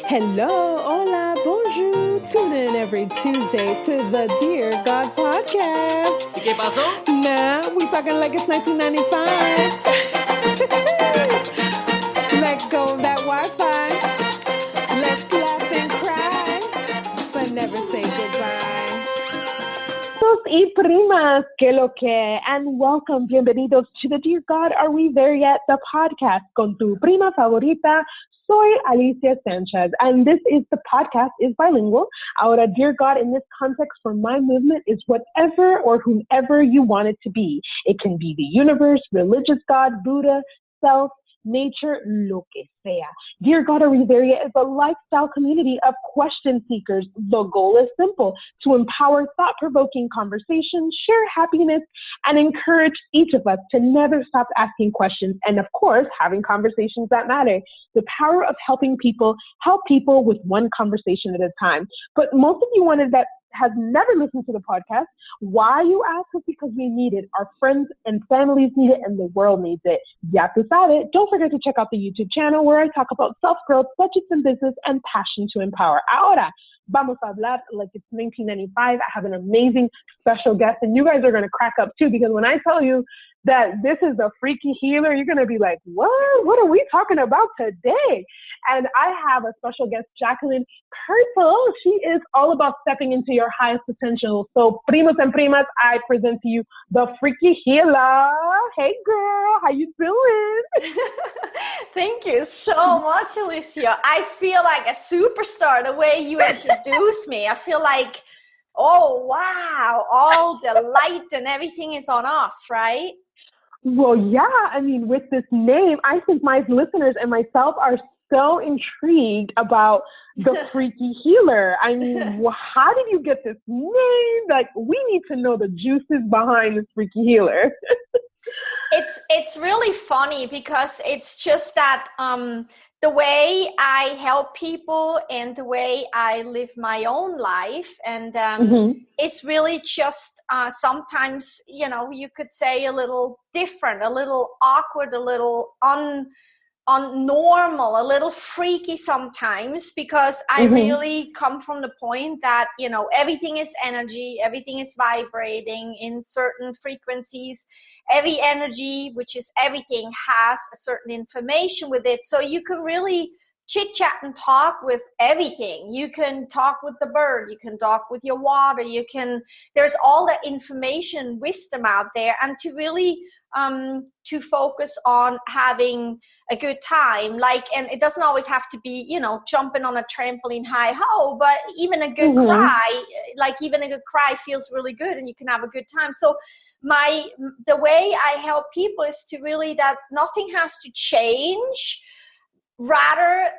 Hello, hola, bonjour. Tune in every Tuesday to the Dear God podcast. ¿Y qué pasó? Nah, we talking like it's 1995. Let go of that Wi-Fi. Let's laugh and cry, but never say goodbye. Y primas, que lo que, and welcome, bienvenidos to the Dear God, Are We There Yet? The podcast con tu prima favorita. Soy Alicia Sanchez, and this is the podcast is bilingual. Ahora, Dear God, in this context for my movement is whatever or whomever you want it to be. It can be the universe, religious God, Buddha, self, nature, lo que sea. Dear God, Are We There Yet? Is a lifestyle community of question seekers. The goal is simple: to empower thought-provoking conversations, share happiness, and encourage each of us to never stop asking questions and, of course, having conversations that matter. The power of helping people help people with one conversation at a time. But most of you wanted that has never listened to the podcast. Why, you ask? Is because we need it. Our friends and families need it, and the world needs it. Ya tu sabes. Don't forget to check out the YouTube channel where I talk about self-growth, budgets and business, and passion to empower. Ahora, vamos a hablar like it's 1995. I have an amazing special guest, and you guys are going to crack up too, because when I tell you that this is a freaky healer, you're going to be like, what? What are we talking about today? And I have a special guest, Jacqueline Pirtle. She is all about stepping into your highest potential. So, primos and primas, I present to you the freaky healer. Hey, girl, how you doing? Thank you so much, Alicia. I feel like a superstar the way you introduced me. I feel like, oh, wow, all the light and everything is on us, right? Well, yeah. I mean, with this name, I think my listeners and myself are so intrigued about the freaky healer. I mean, how did you get this name? Like, we need to know the juices behind this freaky healer. It's really funny because it's just that the way I help people and the way I live my own life, and it's really just sometimes, you know, you could say a little different, a little awkward, a little unnormal, a little freaky sometimes, because I really come from the point that, you know, everything is energy, everything is vibrating in certain frequencies. Every energy, which is everything, has a certain information with it. So you can really chit chat and talk with everything. You can talk with the bird, you can talk with your water, there's all that information, wisdom out there, and to really to focus on having a good time. Like, and it doesn't always have to be, you know, jumping on a trampoline high ho, but even a good cry, like even a good cry feels really good and you can have a good time. So the way I help people is to really that nothing has to change, rather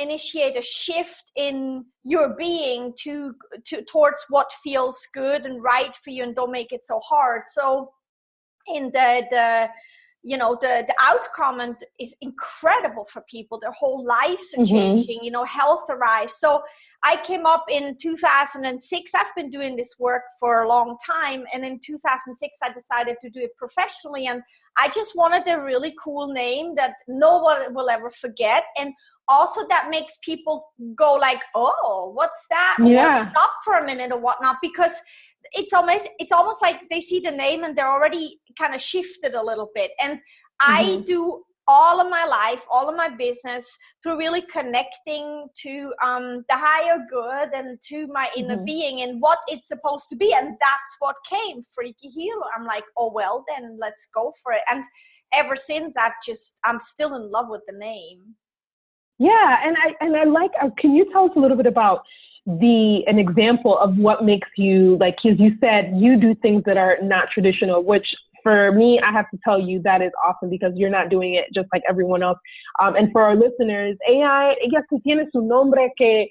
initiate a shift in your being towards what feels good and right for you, and don't make it so hard. So in the outcome is incredible for people. Their whole lives are changing, you know, health arrives. So I came up in 2006. I've been doing this work for a long time. And in 2006, I decided to do it professionally. And I just wanted a really cool name that no one will ever forget. And also that makes people go like, oh, what's that? Yeah. Or stop for a minute or whatnot, because it's almost like they see the name and they're already kind of shifted a little bit. And I do all of my life, all of my business through really connecting to the higher good and to my inner being and what it's supposed to be. And that's what came, Freaky Healer. I'm like, oh, well, then let's go for it. And ever since, I'm still in love with the name. Yeah. And I like, can you tell us a little bit about an example of what makes you, like, as you said, you do things that are not traditional, which for me, I have to tell you that is awesome, because you're not doing it just like everyone else. And for our listeners, ella sí tiene su nombre que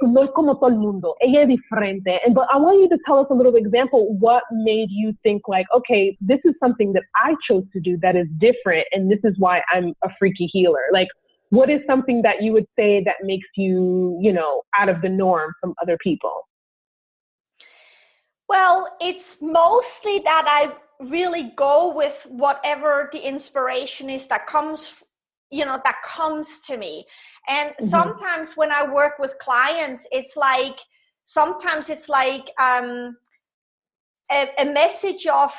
no es como todo el mundo. Ella es diferente. But I want you to tell us a little example. What made you think like, okay, this is something that I chose to do that is different, and this is why I'm a freaky healer. Like, what is something that you would say that makes you, you know, out of the norm from other people? Well, it's mostly that I really go with whatever the inspiration is that comes to me. And sometimes when I work with clients, sometimes it's like a message of,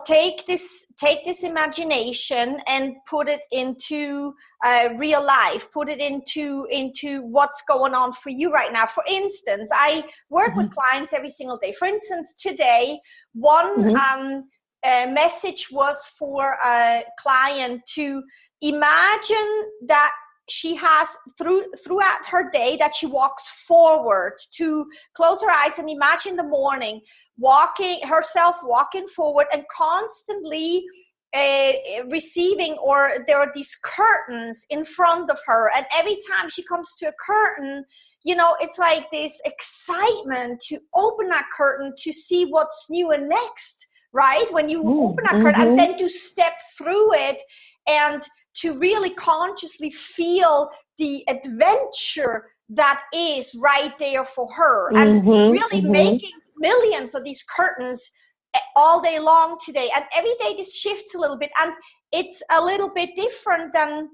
take this imagination and put it into real life, put it into what's going on for you right now. For instance, I work with clients every single day. For instance, today, one message was for a client to imagine that she has throughout her day that she walks forward, to close her eyes and imagine the morning walking forward and constantly receiving, or there are these curtains in front of her, and every time she comes to a curtain, it's like this excitement to open that curtain to see what's new and next, right? When you open that curtain and then to step through it and to really consciously feel the adventure that is right there for her, and really making millions of these curtains all day long today. And every day this shifts a little bit, and it's a little bit different than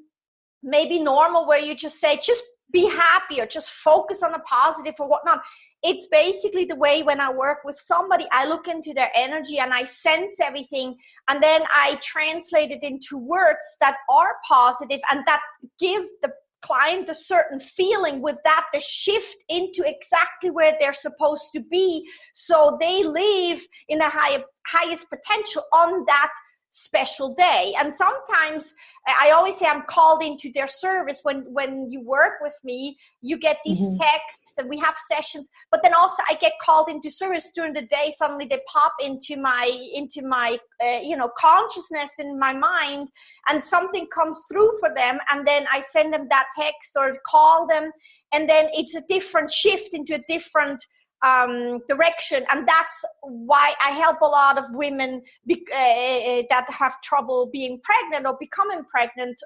maybe normal, where you just say, just be happy or just focus on the positive or whatnot. It's basically the way when I work with somebody, I look into their energy and I sense everything, and then I translate it into words that are positive and that give the client a certain feeling with that, the shift into exactly where they're supposed to be, so they live in a highest potential on that special day. And sometimes I always say I'm called into their service. When you work with me, you get these texts and we have sessions, but then also I get called into service during the day. Suddenly they pop into my consciousness, in my mind, and something comes through for them, and then I send them that text or call them, and then it's a different shift into a different direction. And that's why I help a lot of women that have trouble being pregnant or becoming pregnant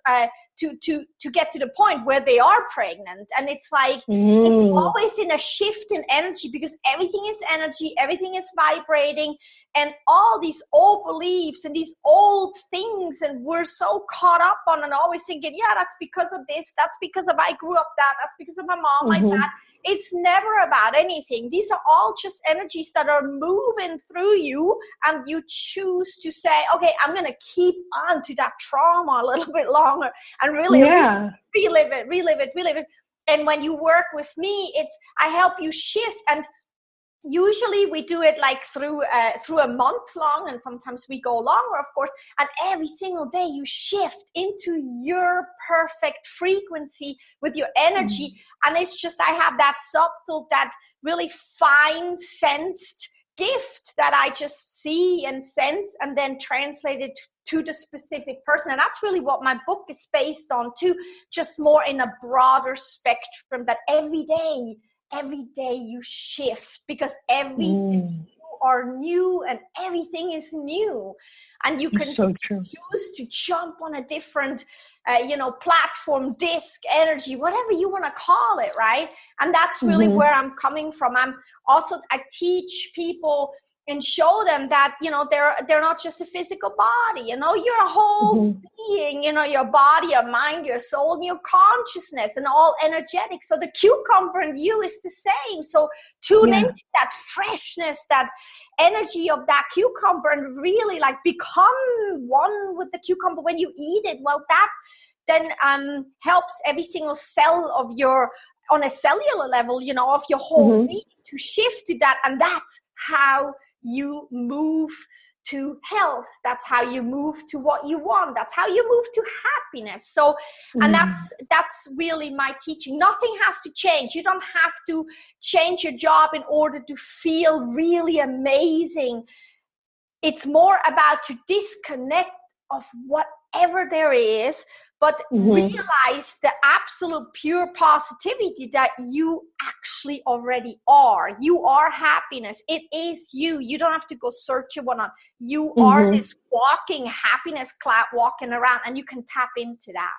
to get to the point where they are pregnant. And it's like it's always in a shift in energy, because everything is energy, everything is vibrating, and all these old beliefs and these old things, and we're so caught up on and always thinking, yeah, that's because of this, that's because of I grew up that's because of my mom like that. It's never about anything. These are all just energies that are moving through you, and you choose to say, okay, I'm going to keep on to that trauma a little bit longer and really relive it. And when you work with me, I help you shift. And usually we do it like through a month long, and sometimes we go longer, of course. And every single day you shift into your perfect frequency with your energy. And it's just, I have that subtle, that really fine sensed gift that I just see and sense, and then translate it to the specific person. And that's really what my book is based on too, just more in a broader spectrum, that every day you shift, because everything are new and everything is new, and you can choose to jump on a different platform, disc, energy, whatever you want to call it, right? And that's really where I'm coming from. I teach people and show them that they're not just a physical body. You're a whole being. Your body, your mind, your soul, and your consciousness, and all energetic. So the cucumber in you is the same. So tune into that freshness, that energy of that cucumber, and really like become one with the cucumber when you eat it. Well, that then helps every single cell of on a cellular level, of your whole being to shift to that. And that's how you move to health. That's how you move to what you want. That's how you move to happiness. So, and that's really my teaching. Nothing has to change. You don't have to change your job in order to feel really amazing. It's more about to disconnect of whatever there is, but realize the absolute pure positivity that you actually already are. You are happiness. It is you. You don't have to go search it one on. You are this walking happiness cloud walking around, and you can tap into that.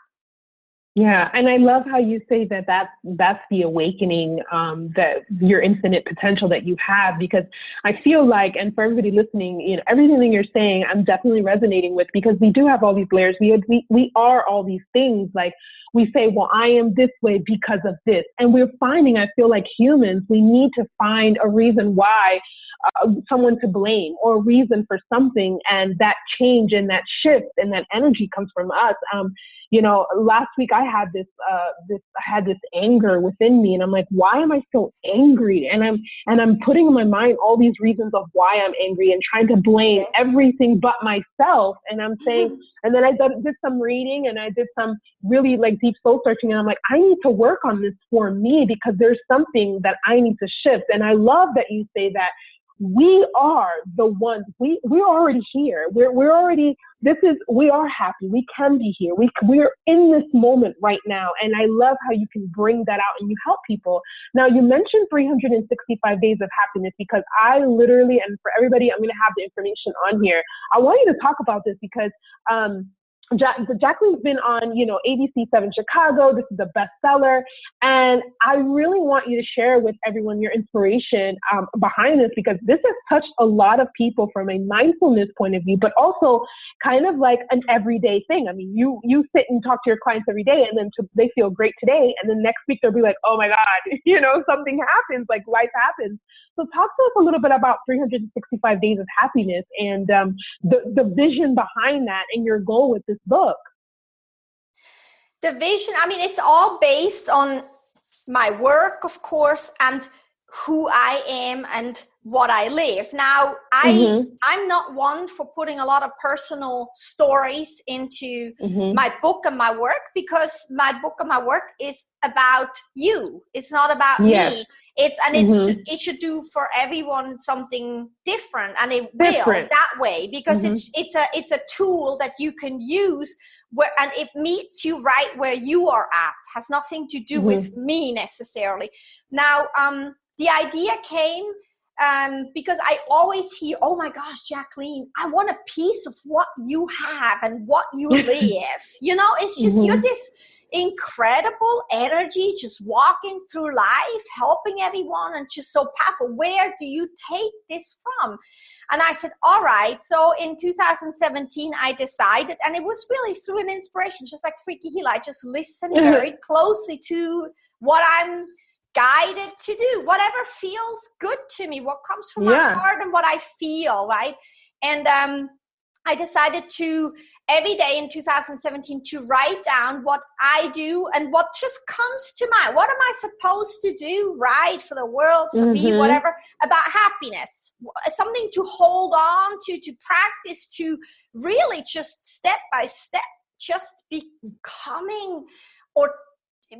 Yeah, and I love how you say that that's the awakening, that your infinite potential that you have, because I feel like, and for everybody listening, everything that you're saying, I'm definitely resonating with, because we do have all these layers. We are all these things. Like we say, well, I am this way because of this, and we're finding, I feel like humans, we need to find a reason why. Someone to blame or a reason for something, and that change and that shift and that energy comes from us. Last week I had this anger within me, and I'm like, why am I so angry? And I'm putting in my mind all these reasons of why I'm angry and trying to blame everything but myself. And I'm saying, and then I did some reading and I did some really like deep soul searching, and I'm like, I need to work on this for me, because there's something that I need to shift. And I love that you say that we are the ones, we're already here. We're already, we are happy. We can be here. We're in this moment right now. And I love how you can bring that out and you help people. Now, you mentioned 365 days of happiness, because I literally, and for everybody, I'm going to have the information on here. I want you to talk about this because, Jacqueline's been on, ABC7 Chicago. This is a bestseller. And I really want you to share with everyone your inspiration behind this, because this has touched a lot of people from a mindfulness point of view, but also kind of like an everyday thing. I mean, you sit and talk to your clients every day, and then they feel great today. And then next week they'll be like, oh my God, something happens, like life happens. So talk to us a little bit about 365 days of happiness and the vision behind that and your goal with this book. The vision, I mean, it's all based on my work, of course, and who I am and what I live. Now, I'm not one for putting a lot of personal stories into my book and my work, because my book and my work is about you. It's not about me. It should do for everyone something different, and it will that way, because it's a tool that you can use and it meets you right where you are at. Has nothing to do with me necessarily. Now, the idea came because I always hear, oh my gosh, Jacqueline, I want a piece of what you have and what you live. It's just, you're this incredible energy, just walking through life, helping everyone, and just so powerful. Where do you take this from? And I said, all right. So in 2017, I decided, and it was really through an inspiration, just like Freaky Healer. I just listened very closely to what I'm guided to do, whatever feels good to me, what comes from my heart and what I feel, right? And I decided to, every day in 2017, to write down what I do and what just comes to mind. What am I supposed to do right for the world, for me, whatever, about happiness? Something to hold on to practice, to really just step by step, just becoming, or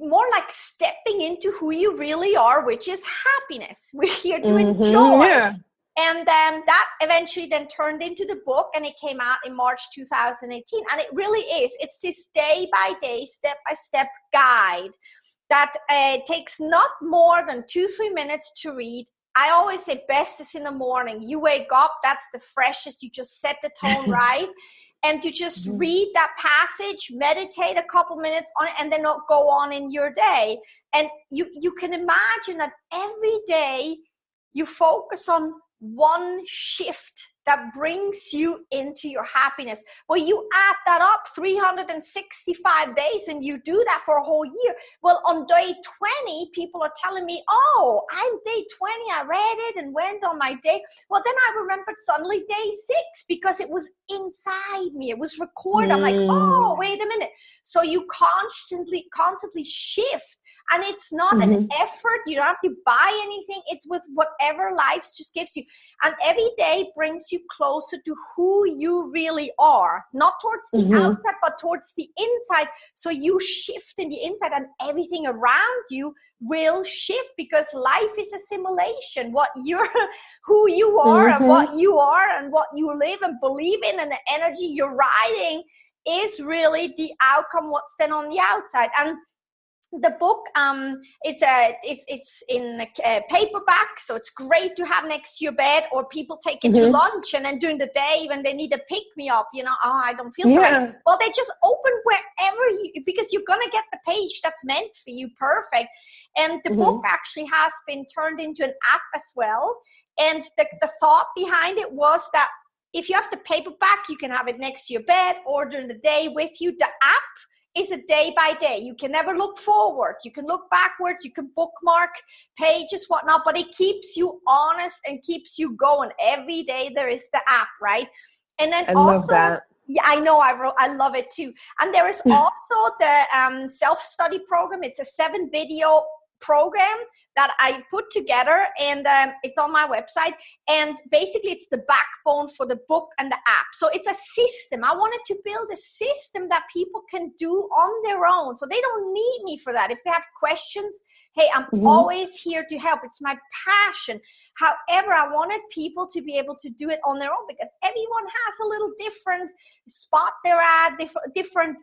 more like stepping into who you really are, which is happiness. We're here to enjoy. And then that eventually then turned into the book, and it came out in March 2018. And it really is. It's this day by day, step by step guide that takes not more than 2-3 minutes to read. I always say best is in the morning. You wake up, that's the freshest. You just set the tone right. And to just read that passage, meditate a couple minutes on it, and then go on in your day. And you can imagine that every day you focus on one shift that brings you into your happiness. Well, you add that up 365 days, and you do that for a whole year. Well, on day 20, people are telling me, oh, I'm day 20. I read it and went on my day. Well, then I remembered suddenly day 6, because it was inside me. It was recorded. I'm like, oh, wait a minute. So you constantly shift. And it's not an effort. You don't have to buy anything. It's with whatever life just gives you. And every day brings you closer to who you really are. Not towards the outside, but towards the inside. So you shift in the inside, and everything around you will shift, because life is a simulation. Who you are and what you are and what you live and believe in, and the energy you're riding is really the outcome, what's then on the outside. And the book, it's in a paperback, so it's great to have next to your bed, or people take it to lunch, and then during the day when they need a pick me up, I don't feel so right. Well, they just open wherever because you're gonna get the page that's meant for you, perfect. And the book actually has been turned into an app as well. And the thought behind it was that if you have the paperback, you can have it next to your bed or during the day with you. The app is a day by day. You can never look forward. You can look backwards. You can bookmark pages, whatnot, but it keeps you honest and keeps you going. Every day there is the app, right? And then I love that. Yeah, I know. I love it too. And there is also the self-study program. It's a 7-video program that I put together, and it's on my website, and basically it's the backbone for the book and the app. So it's a system. I wanted to build a system that people can do on their own, so they don't need me for that. If they have questions, hey, I'm always here to help. It's my passion. However, I wanted people to be able to do it on their own, because everyone has a little different spot they're at, different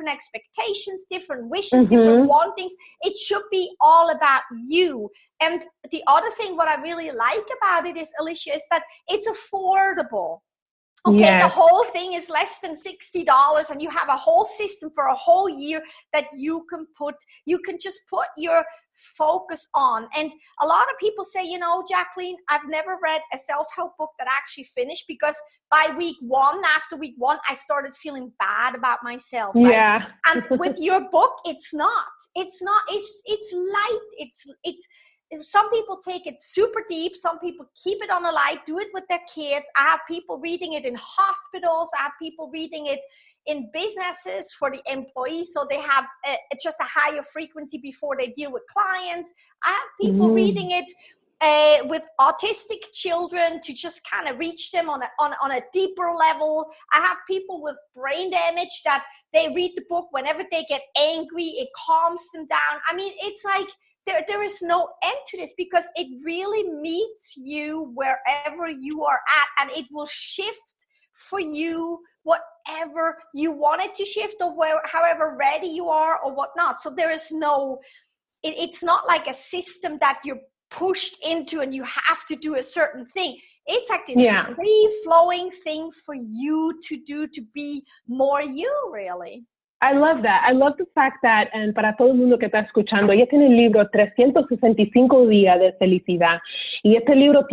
expectations, different wishes, different wantings. It should be all about you. And the other thing, what I really like about it is, Alicia, is that it's affordable. Okay, the whole thing is less than $60, and you have a whole system for a whole year that you can just put your focus on. And a lot of people say, Jacqueline, I've never read a self-help book that actually finished, because by after week one, I started feeling bad about myself. Right? Yeah. And with your book, it's not. It's light. It's some people take it super deep. Some people keep it on a light, do it with their kids. I have people reading it in hospitals. I have people reading it in businesses for the employees, so they have just a higher frequency before they deal with clients. I have people reading it with autistic children to just kind of reach them on a deeper level. I have people with brain damage that they read the book whenever they get angry. It calms them down. I mean, it's like there is no end to this, because it really meets you wherever you are at, and it will shift for you whatever you want it to shift, or however ready you are or whatnot. So there is it's not like a system that you're pushed into and you have to do a certain thing. It's like this free-flowing thing for you to do, to be more you, really. I love that. I love the fact that, and para todo el mundo que está escuchando, ella tiene el libro 365 días de felicidad. Y este libro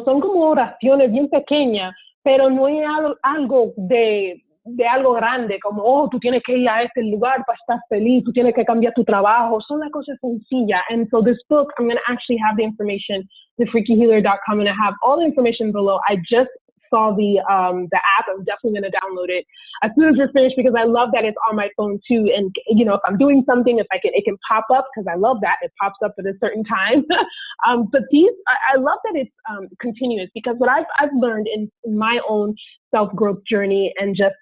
son como oraciones bien pequeñas, pero no es algo de algo grande, como, tú tienes que ir a este lugar para estar feliz, tú tienes que cambiar tu trabajo. Son las cosas sencillas. And so this book, I'm going to actually have the information, thefreakyhealer.com, and I have all the information below. I just saw the app. I'm definitely going to download it as soon as we're finished, because I love that it's on my phone too. And if I'm doing something, it can pop up, because I love that it pops up at a certain time. But I love that it's continuous, because what I've learned in my own self-growth journey, and just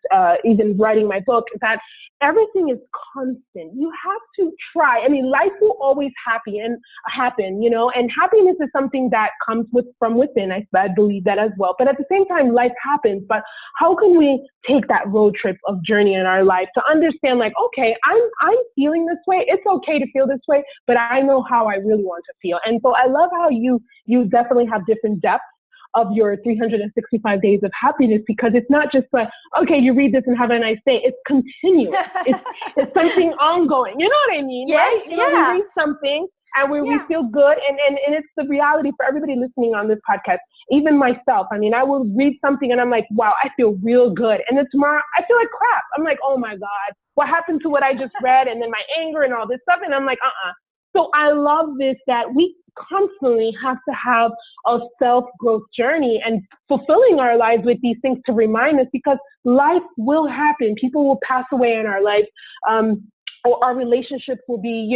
even writing my book, is that everything is constant. You have to try. I mean, life will always happen, and happiness is something that comes from within. I believe that as well. But at the same time, life happens. But how can we take that road trip of journey in our life to understand, like, okay, I'm feeling this way. It's okay to feel this way, but I know how I really want to feel. And so I love how you definitely have different depths of your 365 days of happiness, because it's not just like, okay, you read this and have a nice day. It's continuous. It's something ongoing. You know what I mean? Yes, right? We read something and we feel good. And it's the reality for everybody listening on this podcast, even myself. I mean, I will read something and I'm like, wow, I feel real good. And then tomorrow I feel like crap. I'm like, oh my God, what happened to what I just read? And then my anger and all this stuff. And I'm like, So I love this, that we constantly have to have a self-growth journey and fulfilling our lives with these things to remind us, because life will happen. People will pass away in our lives. Or our relationship will be,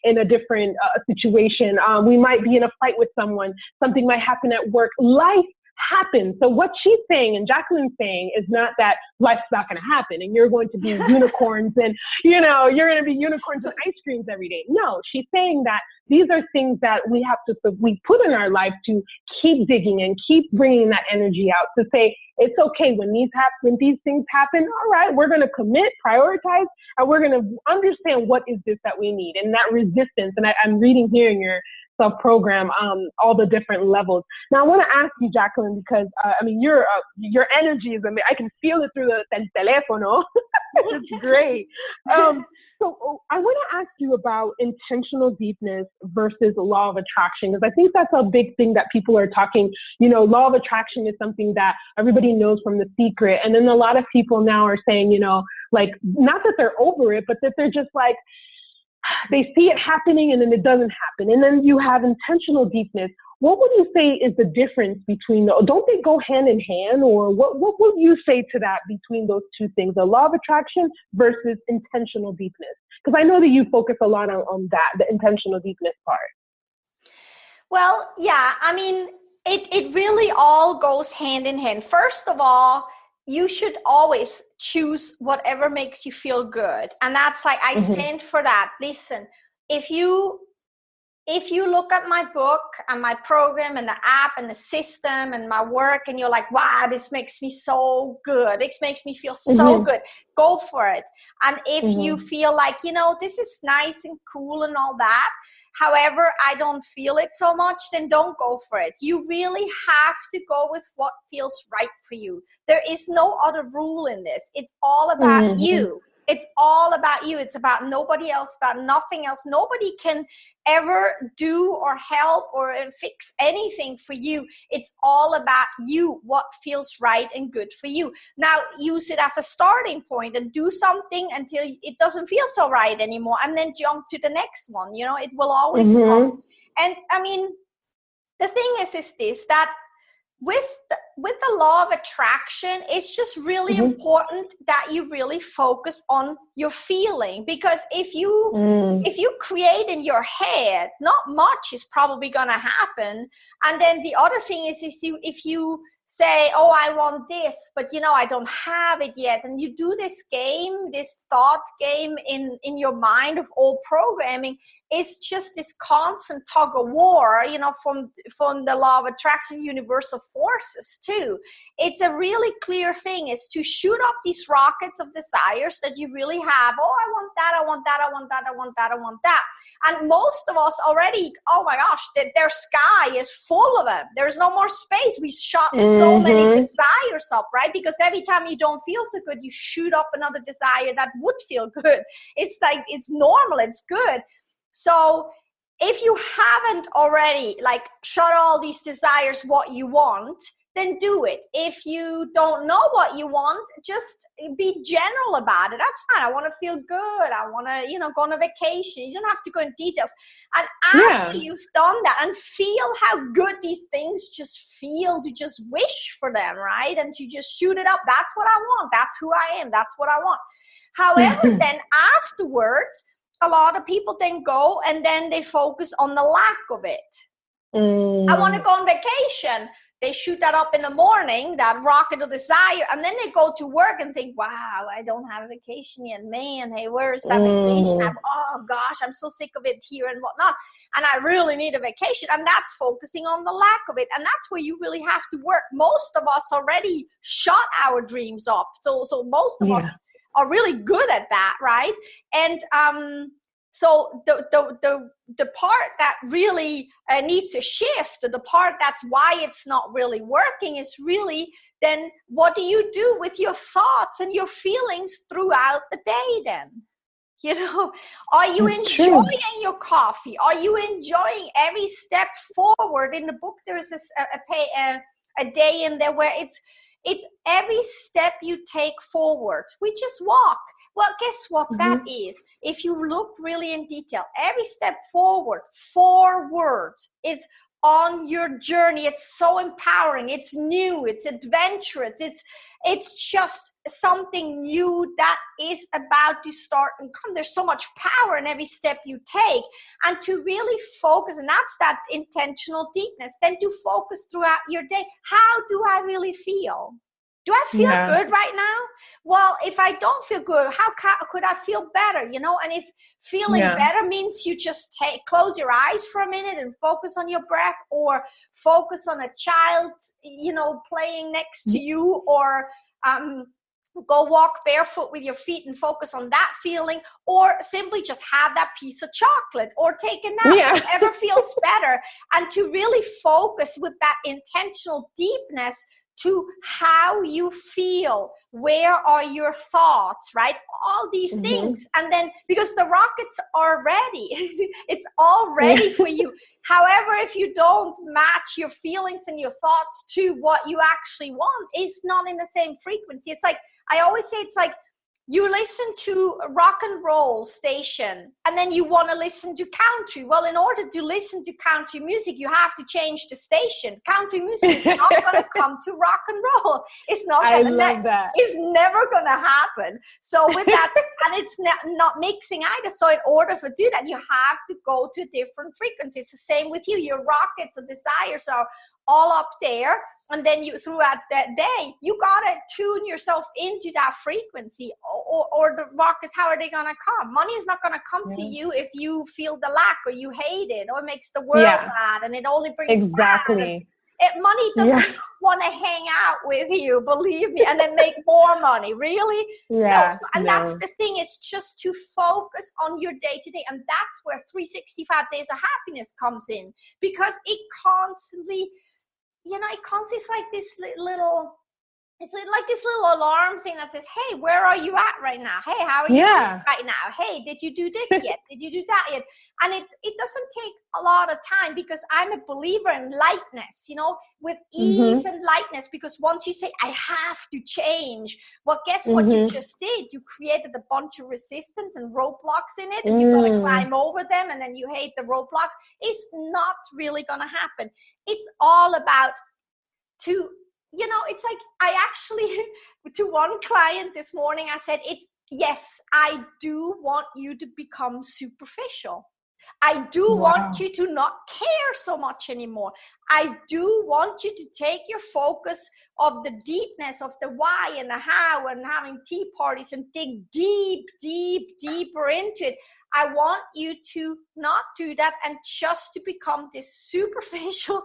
in a different situation. We might be in a fight with someone. Something might happen at work. Life happen. So what she's saying and Jacqueline's saying is not that life's not going to happen and you're going to be unicorns and, you're going to be unicorns and ice creams every day. No, she's saying that these are things that we put in our life to keep digging and keep bringing that energy out, to say, it's okay when these things happen. All right, we're going to commit, prioritize, and we're going to understand what is this that we need, and that resistance. And I'm reading here in your program, all the different levels. Now I want to ask you, Jacqueline, because your energy is amazing. I can feel it through the telefono. It's great. So I want to ask you about intentional deepness versus law of attraction, because I think that's a big thing that people are talking. Law of attraction is something that everybody knows from The Secret, and then a lot of people now are saying, like, not that they're over it, but that they're just like, they see it happening and then it doesn't happen. And then you have intentional deepness. What would you say is the difference between don't they go hand in hand, or what would you say to that between those two things, the law of attraction versus intentional deepness? Because I know that you focus a lot on that, the intentional deepness part. Well, yeah, it really all goes hand in hand. First of all, you should always choose whatever makes you feel good. And that's like, I stand for that. Listen, if you look at my book and my program and the app and the system and my work and you're like, wow, this makes me so good. This makes me feel so good. Go for it. And if you feel like, this is nice and cool and all that, however, I don't feel it so much, then don't go for it. You really have to go with what feels right for you. There is no other rule in this. It's all about you. It's all about you. It's about nobody else, about nothing else. Nobody can ever do or help or fix anything for you. It's all about you, what feels right and good for you. Now, use it as a starting point and do something until it doesn't feel so right anymore, and then jump to the next one. It will always come. And the thing is this, that with the law of attraction, it's just really important that you really focus on your feeling, because if you create in your head, not much is probably going to happen. And then the other thing is, if you say, oh, I want this, but I don't have it yet, and you do this game, this thought game in your mind of old programming, it's just this constant tug of war, from the law of attraction, universal forces too. It's a really clear thing, is to shoot up these rockets of desires that you really have. Oh, I want that, I want that, I want that, I want that, I want that. And most of us already, oh my gosh, their sky is full of them. There's no more space. We shot so many desires up, right? Because every time you don't feel so good, you shoot up another desire that would feel good. It's like, it's normal, it's good. So if you haven't already shut all these desires what you want, then do it. If you don't know what you want, just be general about it. That's fine. I want to feel good. I want to, go on a vacation. You don't have to go in details. And after you've done that and feel how good these things just feel, to just wish for them, right? And you just shoot it up. That's what I want. That's who I am. That's what I want. However, then afterwards, a lot of people then go and then they focus on the lack of it. I want to go on vacation. They shoot that up in the morning, that rocket of desire, and then they go to work and think, wow, I don't have a vacation yet. Man, hey, where is that vacation? Oh, gosh, I'm so sick of it here and whatnot. And I really need a vacation. And that's focusing on the lack of it. And that's where you really have to work. Most of us already shot our dreams up. So most of us are really good at that, right? And so the part that really needs a shift, the part that's why it's not really working, is really then what do you do with your thoughts and your feelings throughout the day then? Are you enjoying your coffee? Are you enjoying every step forward? In the book, there is a day in there where it's every step you take forward. We just walk. Well, guess what that is? If you look really in detail, every step forward is on your journey. It's so empowering. It's new. It's adventurous. It's just something new that is about to start and come. There's so much power in every step you take, and to really focus, and that's that intentional deepness, then to focus throughout your day. How do I really feel? Do I feel good right now? Well, if I don't feel good, how could I feel better? You know, and if feeling better means you just close your eyes for a minute and focus on your breath, or focus on a child, you know, playing next to you, or go walk barefoot with your feet and focus on that feeling, or simply just have that piece of chocolate, or take a nap, whatever feels better, and to really focus with that intentional deepness to how you feel, where are your thoughts, right? All these things. And then, because the rockets are ready, it's all ready for you. However, if you don't match your feelings and your thoughts to what you actually want, it's not in the same frequency. It's like, I always say, it's like you listen to a rock and roll station and then you want to listen to country. Well, in order to listen to country music, you have to change the station. Country music is not going to come to rock and roll. It's not going to, it's never going to happen. So with that, and it's not mixing either. So in order to do that, you have to go to different frequencies. The same with you. Your rockets and desires are all up there, and then you, throughout that day, you gotta tune yourself into that frequency, or the rockets, how are they gonna come? Money is not gonna come to you if you feel the lack, or you hate it, or it makes the world bad, and it only brings money doesn't want to hang out with you, believe me, and then make more money. Really? No. So, that's the thing, is just to focus on your day to day, and that's where 365 days of happiness comes in, because it constantly, it's like this little, it's like this little alarm thing that says, hey, where are you at right now? Hey, how are you feeling right now? Hey, did you do this yet? Did you do that yet? And it doesn't take a lot of time, because I'm a believer in lightness, with ease and lightness, because once you say, I have to change, well, guess what you just did? You created a bunch of resistance and roadblocks in it, and you've got to climb over them, and then you hate the roadblocks. It's not really going to happen. It's all about it's like, I actually, to one client this morning, I said, yes, I do want you to become superficial. I do want you to not care so much anymore. I do want you to take your focus of the deepness of the why and the how, and having tea parties, and dig deeper into it. I want you to not do that, and just to become this superficial,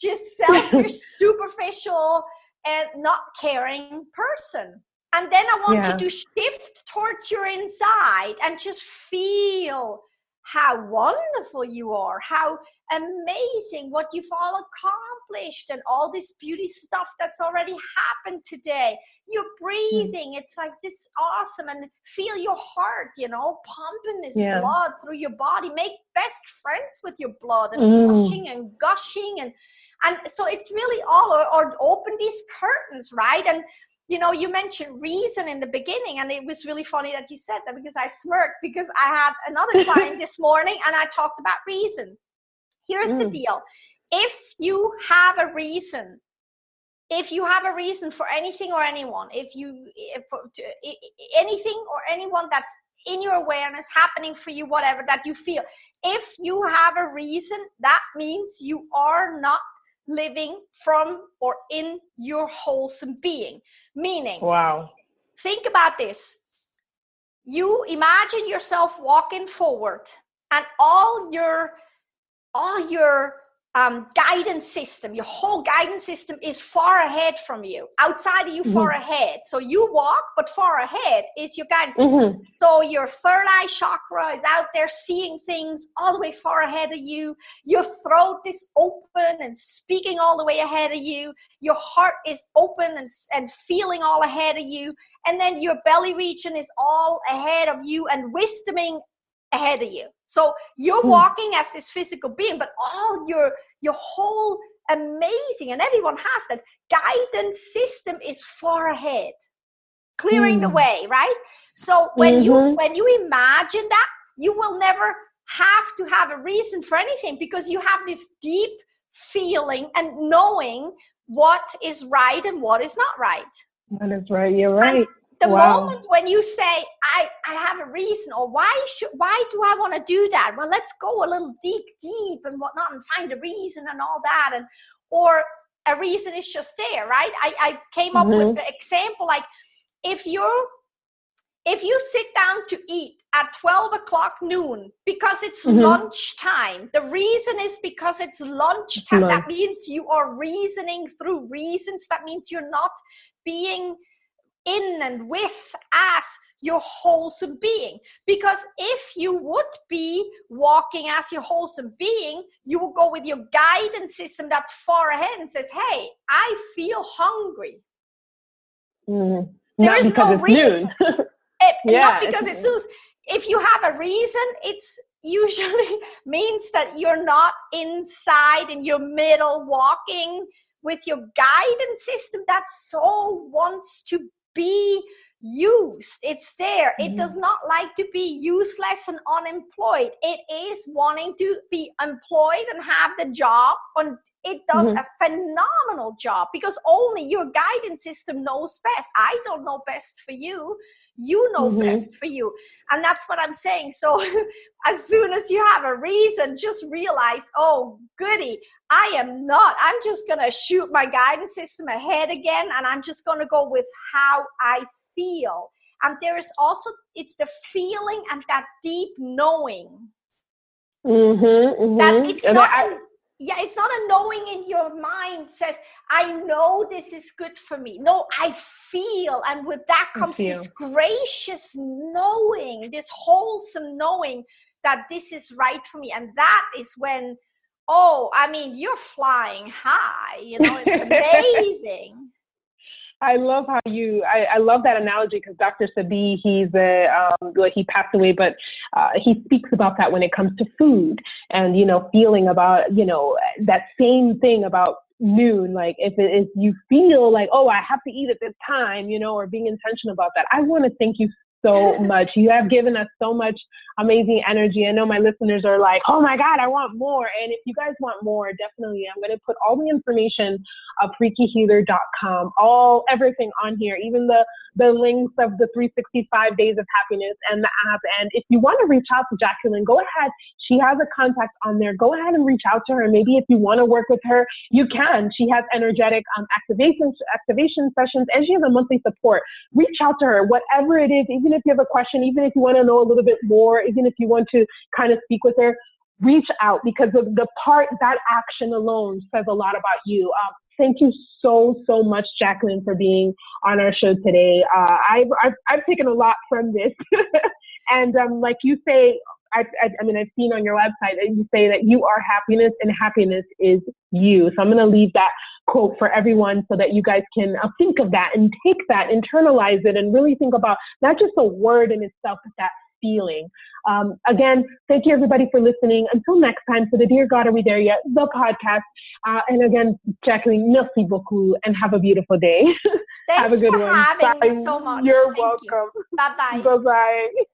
just selfish, superficial, and not caring person. And then I want you to shift towards your inside and just feel how wonderful you are, how amazing what you've all accomplished, and all this beauty stuff that's already happened today. You're breathing. It's like this awesome. And feel your heart, pumping this blood through your body. Make best friends with your blood, and flushing and gushing. And so it's really all, or open these curtains, right? And you mentioned reason in the beginning, and it was really funny that you said that, because I smirked, because I had another client this morning and I talked about reason. Here's the deal. If you have a reason for anything or anyone, anything or anyone that's in your awareness, happening for you, whatever that you feel, if you have a reason, that means you are not living from or in your wholesome being. Meaning, think about this. You imagine yourself walking forward, and all your guidance system, your whole guidance system is far ahead from you, outside of you, far ahead. So you walk, but far ahead is your guidance system. So your third eye chakra is out there seeing things all the way far ahead of you. Your throat is open and speaking all the way ahead of you. Your heart is open and feeling all ahead of you. And then your belly region is all ahead of you and wisdoming ahead of you. So you're walking as this physical being, but all your whole amazing, and everyone has that guidance system, is far ahead, clearing the way, right? So when you imagine that, you will never have to have a reason for anything, because you have this deep feeling and knowing what is right and what is not right. That is right. You're right. the moment when you say, I have a reason, or why do I want to do that? Well, let's go a little deep and whatnot and find a reason and all that. Or a reason is just there, right? I came up with the example, like if you sit down to eat at 12 o'clock noon because it's lunchtime, the reason is because it's lunchtime. That means you are reasoning through reasons. That means you're not being in and with as your wholesome being. Because if you would be walking as your wholesome being, you will go with your guidance system that's far ahead and says, hey, I feel hungry. There is no reason. Not because it's soon. If you have a reason, it's usually means that you're not inside in your middle walking with your guidance system that so wants to be used. It's there. It does not like to be useless and unemployed. It is wanting to be employed and have the job. And it does a phenomenal job because only your guidance system knows best. I don't know best for you. You know best for you. And that's what I'm saying. So as soon as you have a reason, just realize, oh, goody, I'm just going to shoot my guidance system ahead again. And I'm just going to go with how I feel. And there is also, it's the feeling and that deep knowing. That it's not it's not a knowing in your mind says, I know this is good for me. No, I feel. And with that comes this gracious knowing, this wholesome knowing that this is right for me. And that is when, you're flying high. It's amazing. I love how I love that analogy because Dr. Sabi, he passed away, but he speaks about that when it comes to food and, feeling about, that same thing about noon. Like if you feel like, oh, I have to eat at this time, or being intentional about that. I want to thank you so much. You have given us so much amazing energy. I know my listeners are like, oh my God, I want more. And if you guys want more, definitely, I'm going to put all the information of FreakyHealer.com, everything on here, even the links of the 365 days of happiness and the app. And if you want to reach out to Jacqueline, go ahead. She has a contact on there. Go ahead and reach out to her. Maybe if you want to work with her, you can. She has energetic activation sessions, and she has a monthly support. Reach out to her, whatever it is, even if you have a question, even if you want to know a little bit more, even if you want to kind of speak with her, reach out because that action alone says a lot about you. Thank you so much, Jacqueline, for being on our show today. I've taken a lot from this. And like you say, I've seen on your website that you say that you are happiness and happiness is you. So I'm going to leave that quote for everyone so that you guys can think of that and take that, internalize it, and really think about not just a word in itself, but that feeling. Again, thank you everybody for listening. Until next time, for the Dear God, Are We There Yet? The podcast. And again, Jacqueline, merci beaucoup and have a beautiful day. Thanks have a good for one. having me so much. You're Thank welcome. You. Bye-bye. Bye-bye.